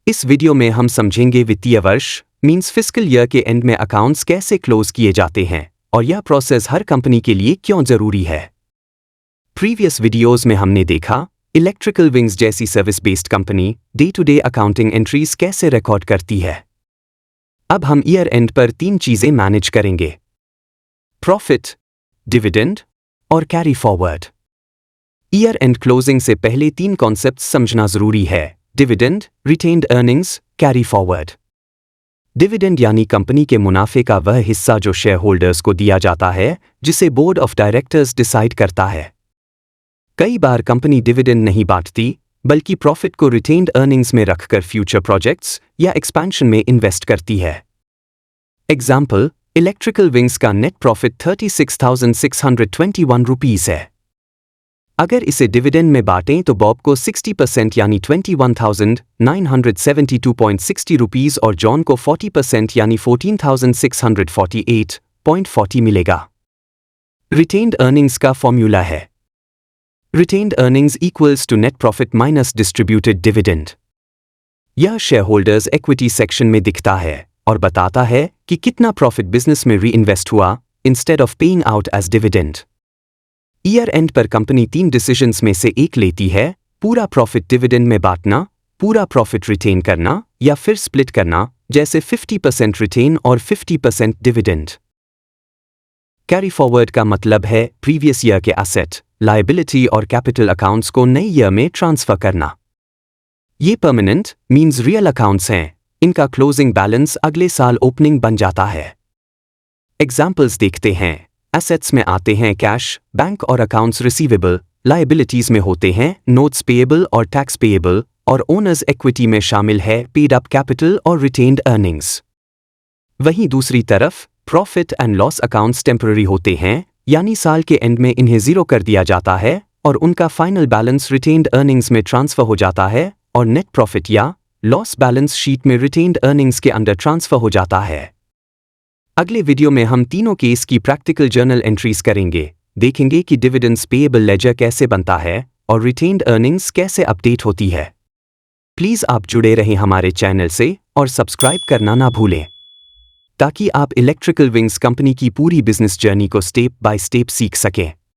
इस वीडियो में हम समझेंगे वित्तीय वर्ष मींस फिस्कल ईयर के एंड में अकाउंट्स कैसे क्लोज किए जाते हैं और यह प्रोसेस हर कंपनी के लिए क्यों जरूरी है। प्रीवियस वीडियोस में हमने देखा इलेक्ट्रिकल विंग्स जैसी service based company day to day accounting entries कैसे रिकॉर्ड करती है। अब हम ईयर एंड पर 3 चीजें मैनेज करेंगे: प्रॉफिट, डिविडेंड और carry forward. Year and closing से पहले 3 कॉन्सेप्ट्स समझना जरूरी है: dividend, retained earnings, carry forward. Dividend यानी कंपनी के मुनाफे का वह हिस्सा जो शेयर होल्डर्स को दिया जाता है, जिसे बोर्ड ऑफ डायरेक्टर्स डिसाइड करता है। कई बार कंपनी डिविडेंड नहीं बांटती बल्कि प्रॉफिट को रिटेन्ड अर्निंग्स में रखकर फ्यूचर प्रोजेक्ट्स या एक्सपेंशन में इन्वेस्ट करती है। एग्जाम्पल, इलेक्ट्रिकल विंग्स का नेट प्रॉफिट 36,621 रुपीस है। अगर इसे डिविडेंड में बांटें तो बॉब को 60% यानी 21,972.60 रुपीस और जॉन को 40% यानी 14,648.40 मिलेगा। रिटेन्ड अर्निंग्स का फॉर्मूला है: retained earnings equals to net profit minus distributed dividend. यह शेयर होल्डर्स इक्विटी सेक्शन में दिखता है और बताता है कि कितना प्रॉफिट बिजनेस में री इन्वेस्ट हुआ instead of paying out as dividend. Year end पर कंपनी 3 डिसीजंस में से एक लेती है: पूरा प्रॉफिट डिविडेंड में बांटना, पूरा प्रॉफिट रिटेन करना या फिर स्प्लिट करना, जैसे 50% रिटेन और 50% डिविडेंड। कैरी फॉरवर्ड का मतलब है प्रीवियस ईयर के एसेट, लायबिलिटी और कैपिटल अकाउंट्स को नई ईयर में ट्रांसफर करना। ये परमानेंट मींस रियल अकाउंट्स हैं, इनका क्लोजिंग बैलेंस अगले साल ओपनिंग बन जाता है। एग्जाम्पल्स देखते हैं। एसेट्स में आते हैं कैश, बैंक और अकाउंट्स रिसीवेबल। लायबिलिटीज में होते हैं नोट्स पेएबल और टैक्स पेएबल, और ओनर्स इक्विटी में शामिल है पेड अप कैपिटल और रिटेन्ड अर्निंग्स। वहीं दूसरी तरफ profit and loss accounts temporary होते हैं, यानी साल के एंड में इन्हें जीरो कर दिया जाता है और उनका फाइनल बैलेंस रिटेन्ड अर्निंग्स में ट्रांसफर हो जाता है और नेट प्रॉफिट या लॉस बैलेंस शीट में रिटेन्ड अर्निंग्स के अंडर ट्रांसफर हो जाता है। अगले वीडियो में हम तीनों केस की प्रैक्टिकल जर्नल एंट्रीज करेंगे, देखेंगे कि डिविडेंड्स पेएबल लेजर कैसे बनता है और रिटेन्ड अर्निंग्स कैसे अपडेट होती है। प्लीज आप जुड़े रहें हमारे चैनल से और सब्सक्राइब करना ना भूलें, ताकि आप इलेक्ट्रिकल विंग्स कंपनी की पूरी बिजनेस जर्नी को स्टेप बाय स्टेप सीख सकें।